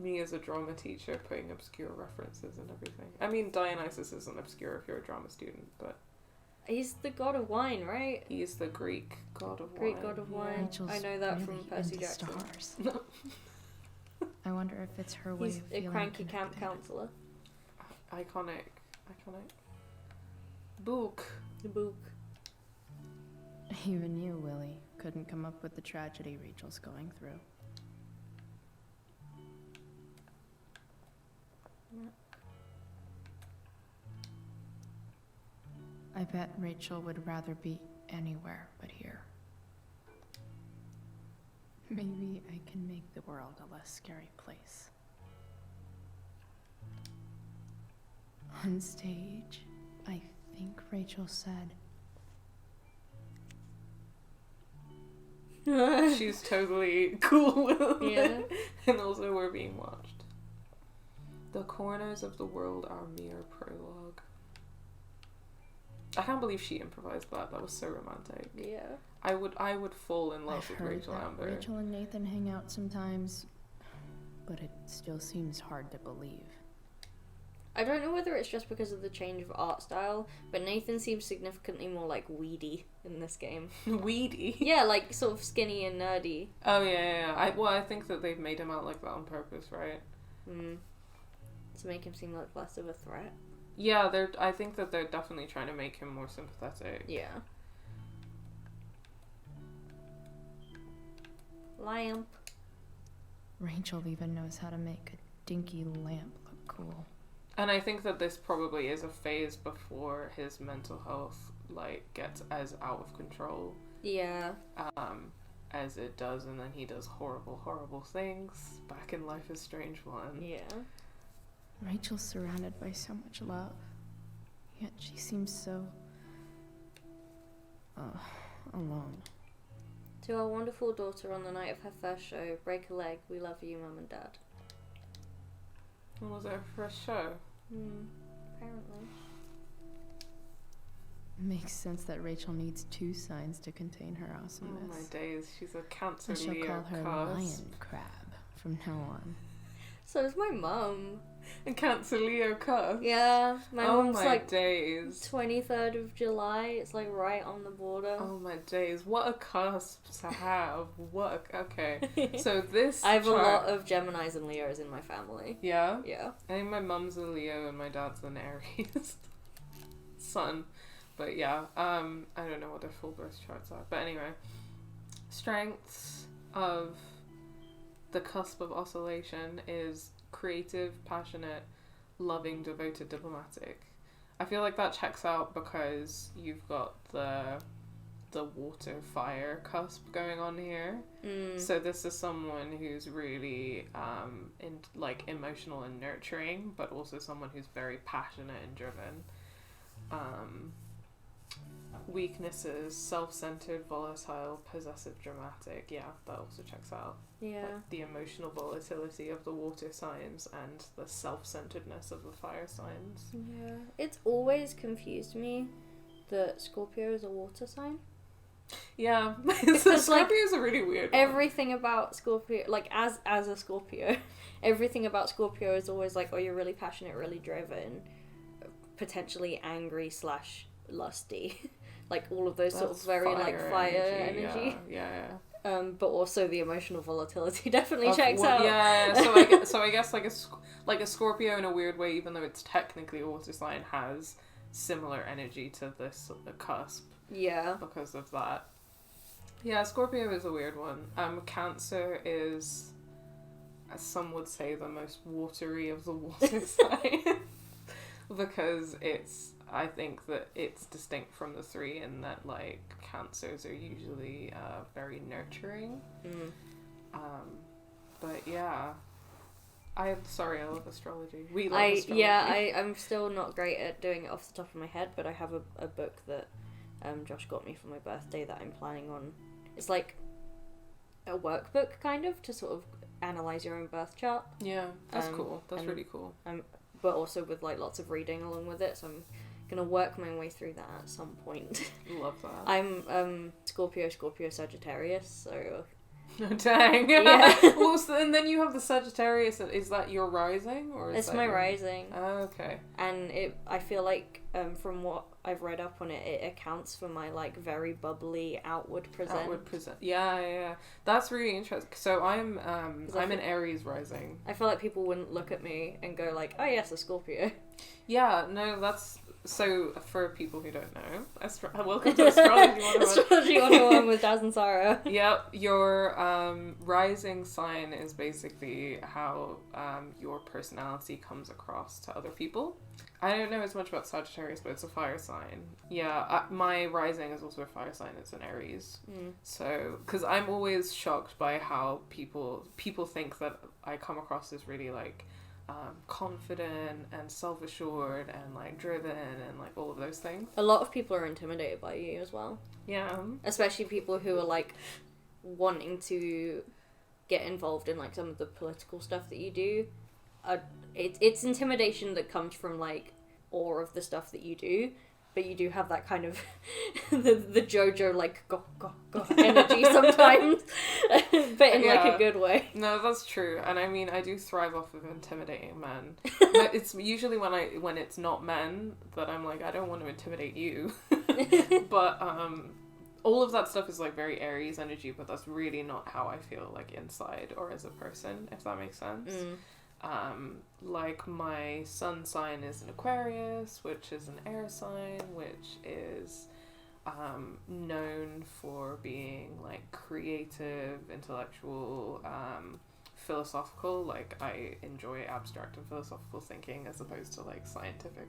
me as a drama teacher putting obscure references and everything. I mean, Dionysus isn't obscure if you're a drama student, but... He's the god of wine, right? He's the Greek god of wine. Greek god of wine. Rachel's I know that really from Percy into Jackson. stars. I wonder if it's her way He's of a feeling cranky camp connected. counselor. Iconic. Book. The book. Even you, Willie, couldn't come up with the tragedy Rachel's going through. I bet Rachel would rather be anywhere but here. Maybe I can make the world a less scary place. On stage, I think Rachel said, She's totally cool with it. Yeah. And also we're being watched. The corners of the world are mere prologue. I can't believe she improvised that. That was so romantic. Yeah. I would fall in love I've with heard Rachel that Amber. Rachel and Nathan hang out sometimes, but it still seems hard to believe. I don't know whether it's just because of the change of art style, but Nathan seems significantly more like weedy in this game. Weedy. Yeah, like sort of skinny and nerdy. Oh yeah. I think that they've made him out like that on purpose, right? To make him seem like less of a threat. Yeah, I think that they're definitely trying to make him more sympathetic. Yeah. Lamp. Rachel even knows how to make a dinky lamp look cool. And I think that this probably is a phase before his mental health gets as out of control Yeah. as it does, and then he does horrible things back in Life is Strange 1. Yeah. Rachel's surrounded by so much love, yet she seems so alone. To our wonderful daughter on the night of her first show, break a leg, we love you, Mum and Dad. When was her first show? Apparently. Makes sense that Rachel needs 2 signs to contain her awesomeness. Oh my days, she's a Cancer I shall Leo call her cusp. Lion Crab from now on. So is my mum. A Cancer Leo cusp? Yeah, my Oh mum's my like days. 23rd of July. It's like right on the border. Oh my days. What a cusp to have. Okay. So this I have chart... a lot of Geminis and Leos in my family. Yeah? Yeah. I think my mum's a Leo and my dad's an Aries. Sun. But yeah, I don't know what their full birth charts are. But anyway. Strengths of the cusp of oscillation is creative, passionate, loving, devoted, diplomatic. I feel like that checks out because you've got the water fire cusp going on here. So this is someone who's really emotional and nurturing, but also someone who's very passionate and driven. Weaknesses: self-centered, volatile, possessive, dramatic. Yeah, that also checks out. Yeah. Like the emotional volatility of the water signs and the self-centeredness of the fire signs. Yeah. It's always confused me that Scorpio is a water sign. Yeah, Because, Scorpio is a really weird one. Everything about Scorpio, like as a Scorpio, everything about Scorpio is always like, oh, you're really passionate, really driven, potentially angry / lusty. Like all of those sort of very fire energy. Yeah. But also the emotional volatility definitely checks out. Yeah, so I guess like a Scorpio in a weird way, even though it's technically a water sign, has similar energy to this cusp. Yeah. Because of that. Yeah, Scorpio is a weird one. Cancer is, as some would say, the most watery of the water signs. Because I think that it's distinct from the 3 in that, like, Cancers are usually very nurturing. But yeah. I love astrology. We love astrology. Yeah, I'm still not great at doing it off the top of my head, but I have a book that Josh got me for my birthday that I'm planning on. It's like a workbook, kind of, to sort of analyse your own birth chart. Yeah, that's cool. That's really cool. But also with, like, lots of reading along with it, so I'm gonna work my way through that at some point. Love that. I'm Scorpio Sagittarius, so Dang. Yeah. Well, and then you have the Sagittarius. Is that your rising, or is It's that my your... rising. Oh, okay. And I feel like from what I've read up on it, it accounts for my like very bubbly outward present. Yeah. That's really interesting. So I'm an Aries rising. I feel like people wouldn't look at me and go like, oh yes, a Scorpio. Yeah, no, that's... So, for people who don't know, welcome to Astrology 101. Astrology 101 with Daz and Sara. Yep, your rising sign is basically how your personality comes across to other people. I don't know as much about Sagittarius, but it's a fire sign. Yeah, my rising is also a fire sign. It's an Aries. So, because I'm always shocked by how people think that I come across as really like confident and self-assured and like driven and like all of those things. A lot of people are intimidated by you as well. Yeah. Especially people who are like wanting to get involved in like some of the political stuff that you do. It's intimidation that comes from like awe of the stuff that you do, but you do have that kind of the JoJo like go energy sometimes, but in like a good way. No, that's true, and I mean I do thrive off of intimidating men. But it's usually when it's not men that I'm like I don't want to intimidate you, but all of that stuff is like very Aries energy, but that's really not how I feel like inside or as a person, if that makes sense. Like my sun sign is an Aquarius, which is an air sign, which is known for being like creative, intellectual, philosophical. Like I enjoy abstract and philosophical thinking as opposed to like scientific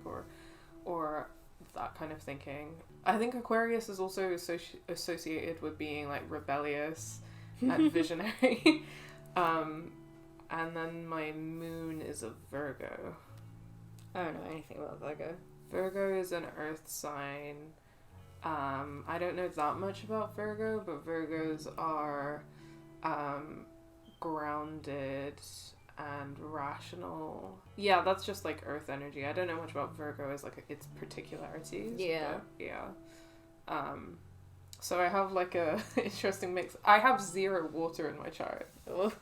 or that kind of thinking. I think Aquarius is also associated with being like rebellious and visionary. And then my moon is a Virgo. I don't know anything about Virgo. Virgo is an earth sign. I don't know that much about Virgo, but Virgos are grounded and rational. Yeah, that's just like earth energy. I don't know much about Virgo as like its particularities. Yeah. But, yeah. So I have like a interesting mix. I have 0 water in my chart. Oh.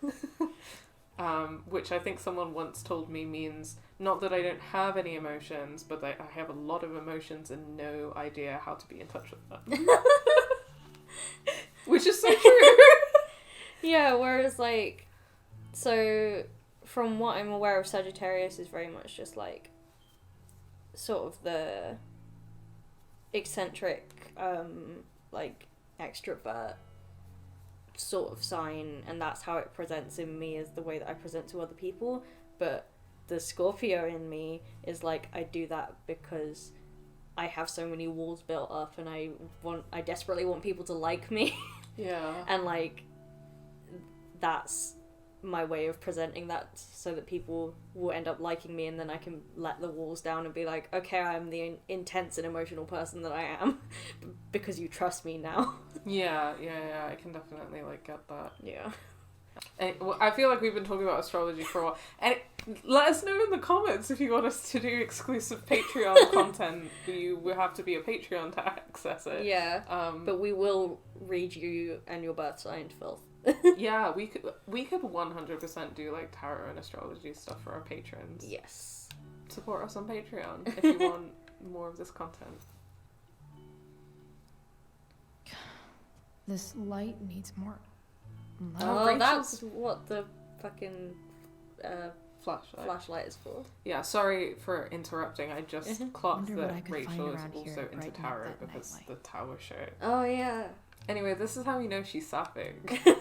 Which I think someone once told me means not that I don't have any emotions, but that I have a lot of emotions and no idea how to be in touch with them. Which is so true. Yeah, whereas like, so from what I'm aware of, Sagittarius is very much just like sort of the eccentric, like extrovert sort of sign, and that's how it presents in me as the way that I present to other people. But the Scorpio in me is like I do that because I have so many walls built up and I desperately want people to like me. Yeah. And like that's my way of presenting that so that people will end up liking me, and then I can let the walls down and be like, okay, I'm the intense and emotional person that I am because you trust me now. Yeah, I can definitely like get that. Yeah. And, well, I feel like we've been talking about astrology for a while, and let us know in the comments if you want us to do exclusive Patreon content. You will have to be a Patreon to access it. Yeah. But we will read you and your birth sign to filth. Yeah, we could 100% do like tarot and astrology stuff for our patrons. Yes. Support us on Patreon if you want more of this content. This light needs more light. Oh, Rachel's... that's what the fucking flashlight is for. Yeah, sorry for interrupting. I just clocked Wonder that what I could Rachel find is around also here into brightening up tarot that because nightlight. the tower shirt. Oh, yeah. Anyway, this is how we know she's sapphic. We're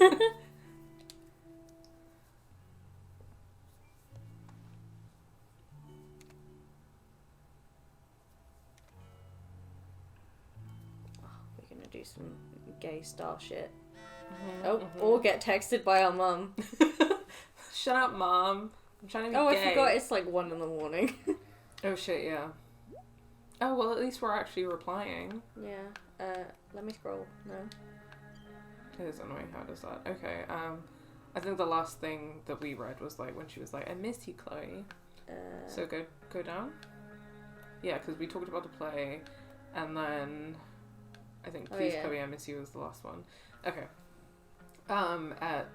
gonna do some gay star shit. Or get texted by our mum. Shut up, Mom. I'm trying to be gay. I forgot it's like 1 a.m. Oh shit, yeah. Oh, well, at least we're actually replying. Yeah. Let me scroll. No. It is annoying. How does that? Okay. I think the last thing that we read was like when she was like, "I miss you, Chloe." So go down. Yeah, because we talked about the play, and then I think "Please, Chloe, I miss you" was the last one. Okay. At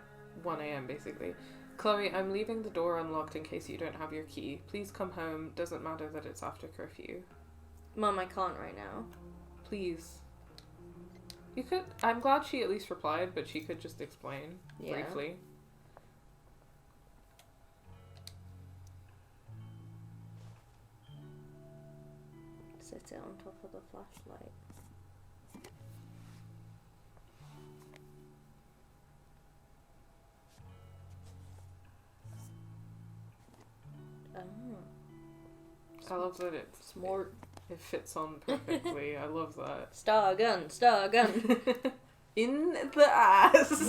1 a.m. basically. Chloe, I'm leaving the door unlocked in case you don't have your key. Please come home. Doesn't matter that it's after curfew. Mum, I can't right now. Please. You could... I'm glad she at least replied, but she could just explain briefly. Sit it on top of the flashlight. I love that it's smart. It fits on perfectly. I love that. Star gun. In the ass.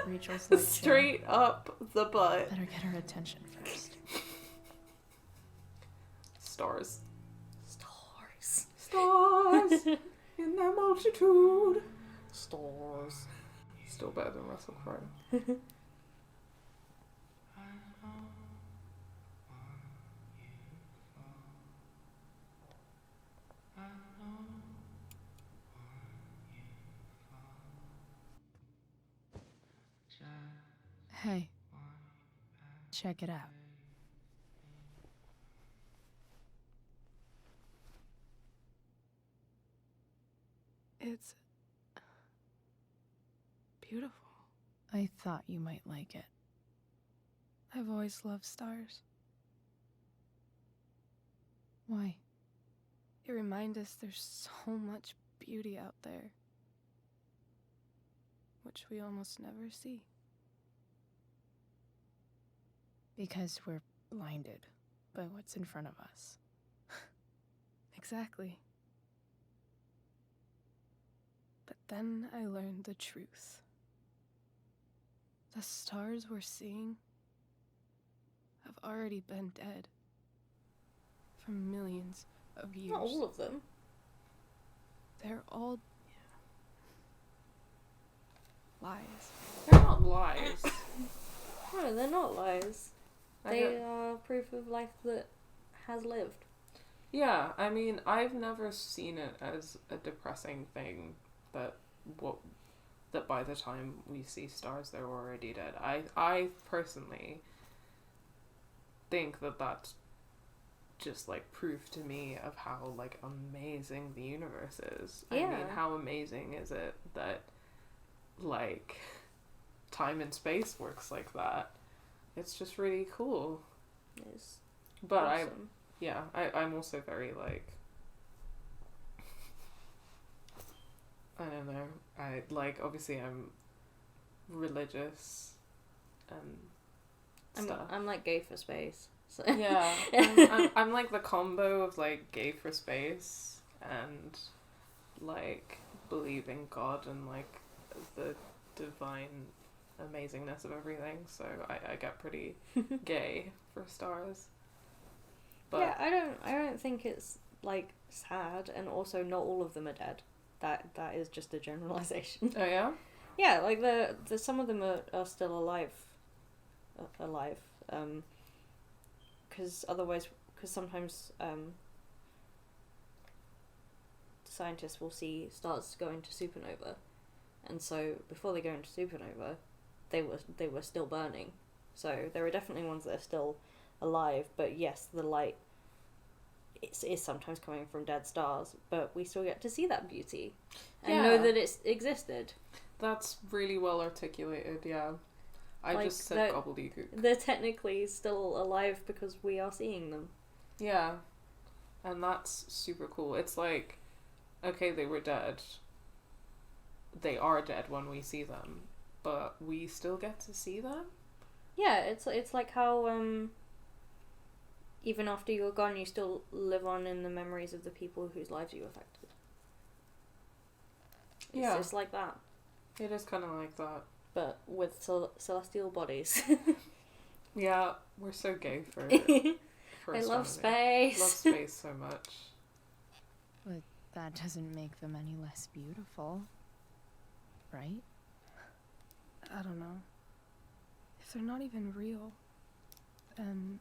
Rachel's like, straight up the butt. Better get her attention first. Stars. In that multitude. Stars. Still better than Russell Crowe. Hey, check it out. It's beautiful. I thought you might like it. I've always loved stars. Why? They remind us there's so much beauty out there, which we almost never see. Because we're blinded by what's in front of us. Exactly. But then I learned the truth. The stars we're seeing have already been dead for millions of years. Not all of them. They're all lies. They're not lies. No, they're not lies. They are proof of life that has lived. Yeah, I mean, I've never seen it as a depressing thing that by the time we see stars, they're already dead. I personally think that that's just, like, proof to me of how, like, amazing the universe is. Yeah. I mean, how amazing is it that, like, time and space works like that? It's just really cool. It's But awesome. I'm also very, like, I don't know. I, like, obviously I'm religious and stuff. I'm like gay for space. So. Yeah. I'm like the combo of, like, gay for space and, like, believe in God and, like, the divine amazingness of everything. So I get pretty gay for stars. But yeah, I don't think it's, like, sad, and also not all of them are dead. That is just a generalization. Oh yeah? Yeah, like the some of them are still alive. Because sometimes scientists will see stars go into supernova, and so before they go into supernova, they were still burning. So there are definitely ones that are still alive, but yes, the light is sometimes coming from dead stars, but we still get to see that beauty and know that it's existed. That's really well articulated, yeah. I Like, just said gobbledygook. They're technically still alive because we are seeing them. Yeah. And that's super cool. It's like, okay, they were dead. They are dead when we see them, but we still get to see them? Yeah, it's like how even after you're gone, you still live on in the memories of the people whose lives you affected. It's just like that. It is kind of like that. But with celestial bodies. Yeah, we're so gay for I love space. Love space so much. But that doesn't make them any less beautiful, right? I don't know. If they're not even real, then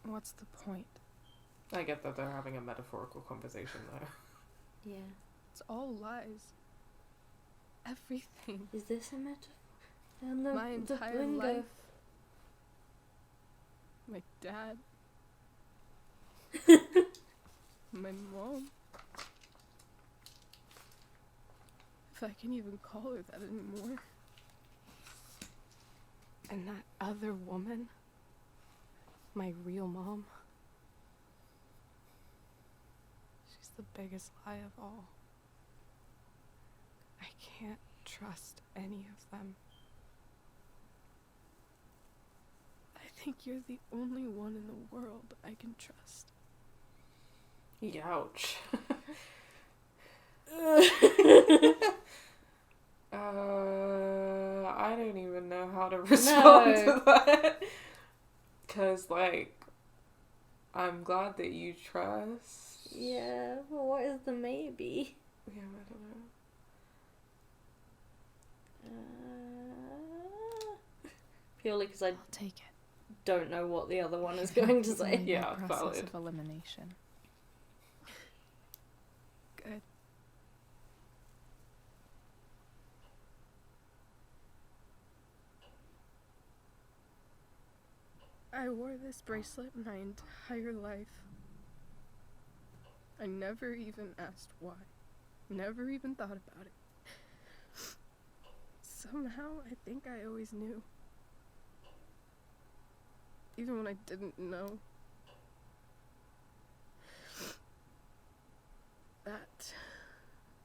what's the point? I get that they're having a metaphorical conversation though. Yeah. It's all lies. Everything. Is this a metaphor? And My the entire bingo. life. My dad. My mom. If I can even call her that anymore. And that other woman. My real mom. She's the biggest lie of all. I can't trust any of them. I think you're the only one in the world I can trust. Ouch. I don't even know how to respond to that. Cause like, I'm glad that you trust. Yeah, well, what is the maybe? Yeah, I don't know. Purely because I I'll take it. don't know what the other one is going to It's say. only my Yeah, process valid. of elimination. Good. I wore this bracelet my entire life. I never even asked why. Never even thought about it. Somehow, I think I always knew. Even when I didn't know. That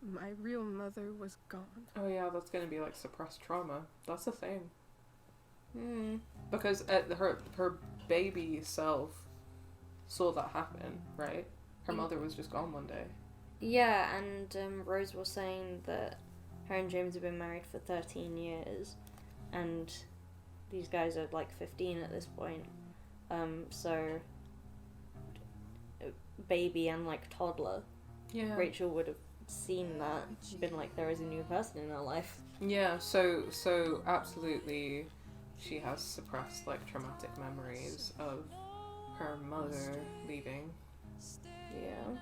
my real mother was gone. Oh yeah, that's gonna be like suppressed trauma. That's the thing. Hmm. Because her baby self saw that happen, right? Her mother was just gone one day. Yeah, and Rose was saying that her and James have been married for 13 years, and these guys are like 15 at this point. So baby and like toddler, Yeah. Rachel would have seen that, been like, there is a new person in her life. Yeah, so absolutely she has suppressed like traumatic memories of her mother leaving. Yeah.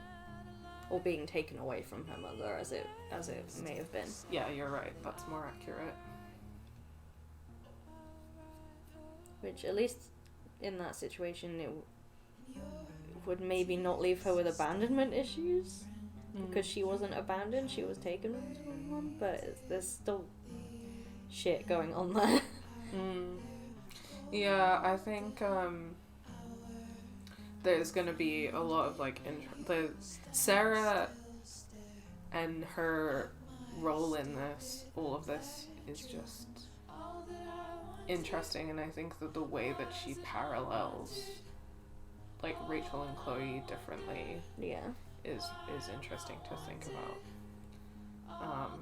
Or being taken away from her mother, as it may have been. Yeah, you're right. That's more accurate. Which, at least in that situation, it would maybe not leave her with abandonment issues. Because she wasn't abandoned, she was taken from someone, but there's still shit going on there. Yeah, I think there's gonna be a lot of like the Sarah and her role in this, all of this is just interesting, and I think that the way that she parallels like Rachel and Chloe differently Yeah. is interesting to think about.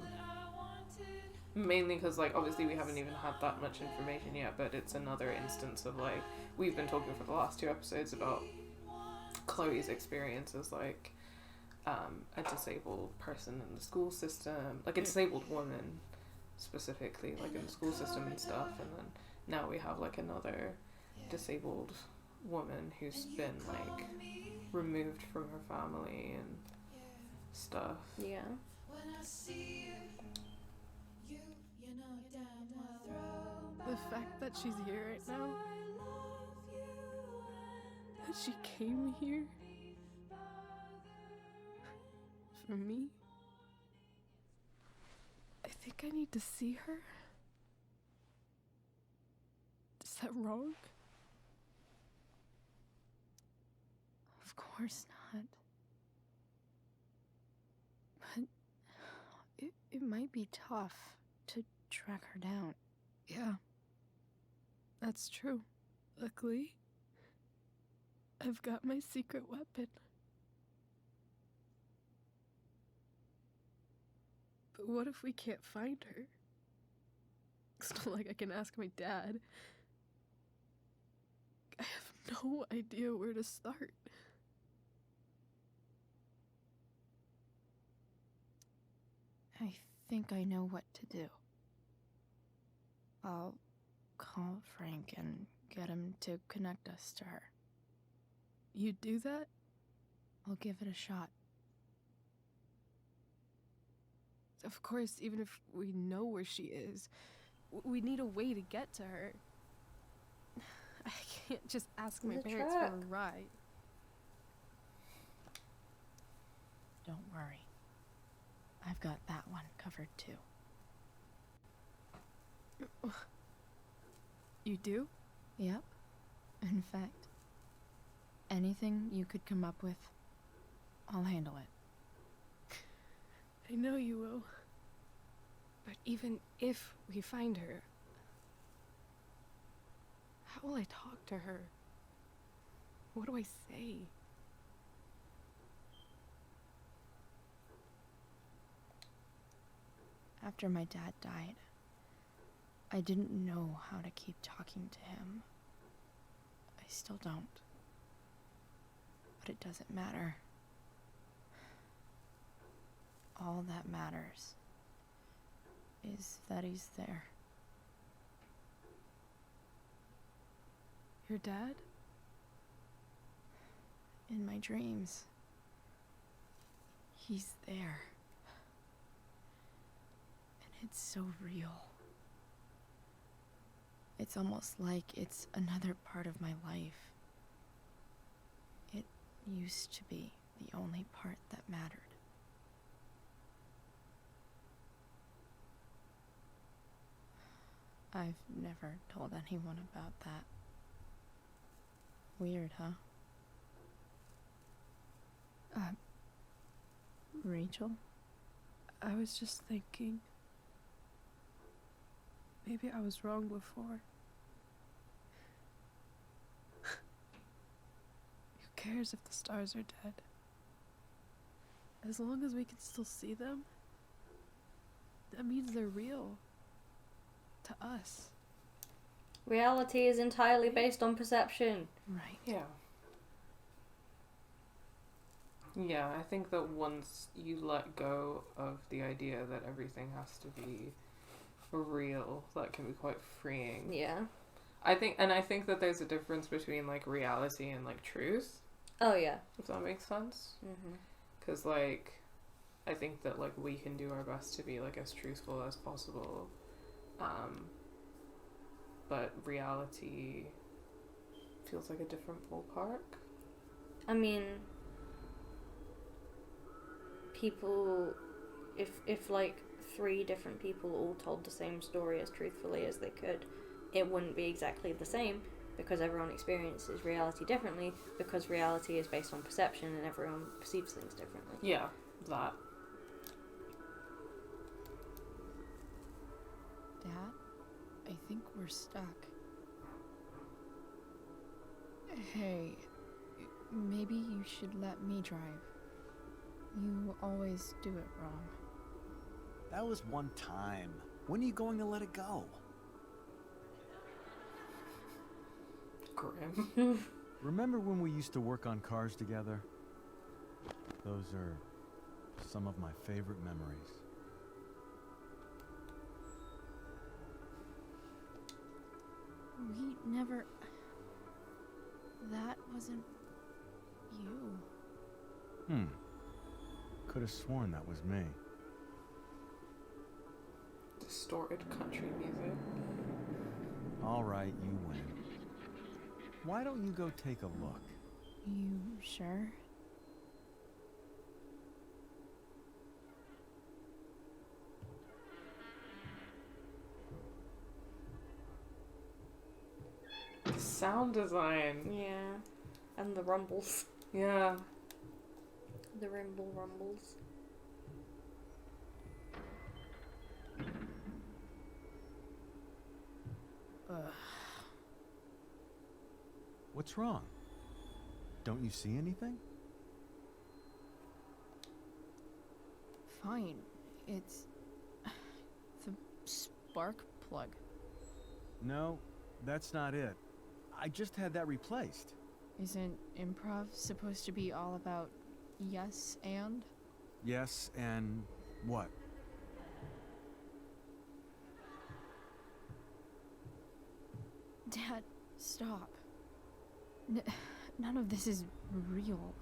Mainly because like obviously we haven't even had that much information yet, but it's another instance of like we've been talking for the last 2 episodes about Chloe's experience as like a disabled person in the school system, like a disabled woman specifically, like in the school system and stuff, and then now we have like another disabled woman who's been like removed from her family and stuff. Yeah. The fact that she's here right now, that she came here for me, I think I need to see her. Is that wrong? Of course not. But it might be tough to track her down. Yeah, that's true. Luckily, I've got my secret weapon. But what if we can't find her? It's not like I can ask my dad. I have no idea where to start. I think I know what to do. I'll call Frank and get him to connect us to her. You do that? I'll give it a shot. Of course, even if we know where she is, We need a way to get to her. I can't just ask my The parents for a truck. ride. Don't worry. I've got that one covered too. You do? Yep. In fact, anything you could come up with, I'll handle it. I know you will. But even if we find her, how will I talk to her? What do I say? After my dad died, I didn't know how to keep talking to him. I still don't. But it doesn't matter. All that matters is that he's there. Your dad? In my dreams. He's there. And it's so real. It's almost like it's another part of my life. It used to be the only part that mattered. I've never told anyone about that. Weird, huh? Rachel? I was just thinking. Maybe I was wrong before. Who cares if the stars are dead? As long as we can still see them, that means they're real. To us. Reality is entirely based on perception. Right. Yeah. Yeah, I think that once you let go of the idea that everything has to be real, that can be quite freeing. Yeah. I think that there's a difference between like reality and like truth, Oh yeah. if that makes sense. Mm-hmm. Because like, I think that like we can do our best to be like as truthful as possible, but reality feels like a different ballpark. I mean, people, if like 3 different people all told the same story as truthfully as they could, it wouldn't be exactly the same, because everyone experiences reality differently, because reality is based on perception and everyone perceives things differently. Yeah, that. Dad, I think we're stuck. Hey, maybe you should let me drive. You always do it wrong. That was one time. When are you going to let it go? Grim. Remember when we used to work on cars together? Those are some of my favorite memories. We never... That wasn't you. Could have sworn that was me. Distorted country music. All right, you win. Why don't you go take a look? You sure? The sound design. Yeah. And the rumbles. Yeah. The rumbles. What's wrong? Don't you see anything? Fine. It's... the spark plug. No, that's not it. I just had that replaced. Isn't improv supposed to be all about yes and? Yes, and what? Dad, stop. None of this is real.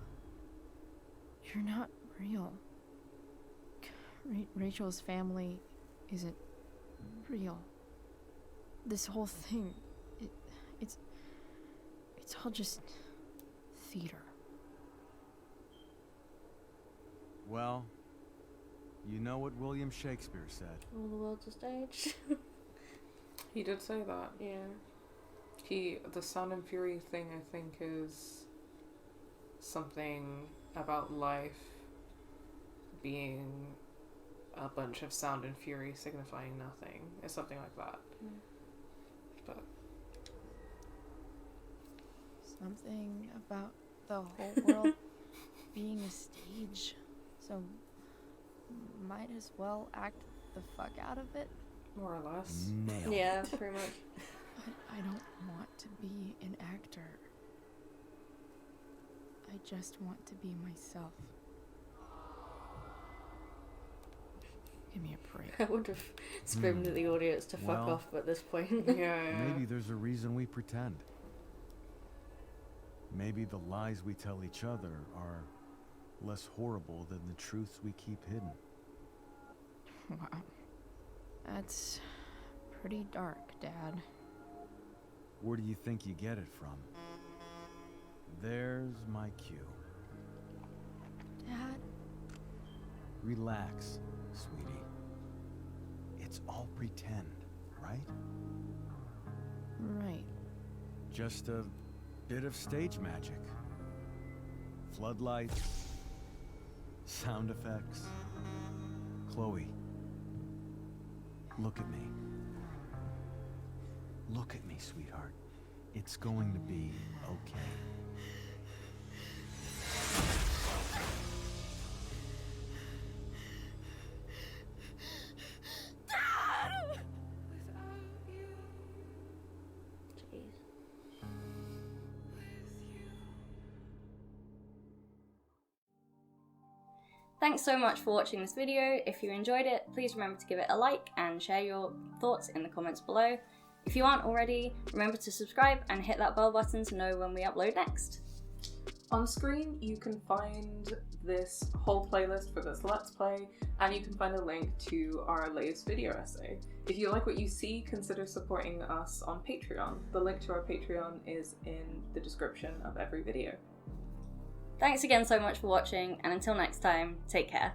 You're not real. Rachel's family isn't real. this whole thing, it's all just theater. Well, you know what William Shakespeare said. All the world's a stage. He did say that. Yeah. The Sound and Fury thing, I think, is something about life being a bunch of sound and fury signifying nothing. It's something like that. But Something about the whole world being a stage. So might as well act the fuck out of it. more or less. Nailed it. Yeah, pretty much. But I don't want to be an actor. I just want to be myself. Give me a break. I would have screamed at the audience to fuck Well, off at this point. Yeah. Maybe there's a reason we pretend. Maybe the lies we tell each other are less horrible than the truths we keep hidden. Wow. That's pretty dark, Dad. Where do you think you get it from? There's my cue. Dad? Relax, sweetie. It's all pretend, right? Right. Just a bit of stage magic. Floodlights, sound effects. Chloe, look at me. Look at me, sweetheart. It's going to be okay. Jeez. Thanks so much for watching this video. If you enjoyed it, please remember to give it a like and share your thoughts in the comments below. If you aren't already, remember to subscribe and hit that bell button to know when we upload next. On screen, you can find this whole playlist for this Let's Play, and you can find a link to our latest video essay. If you like what you see, consider supporting us on Patreon. The link to our Patreon is in the description of every video. Thanks again so much for watching, and until next time, take care.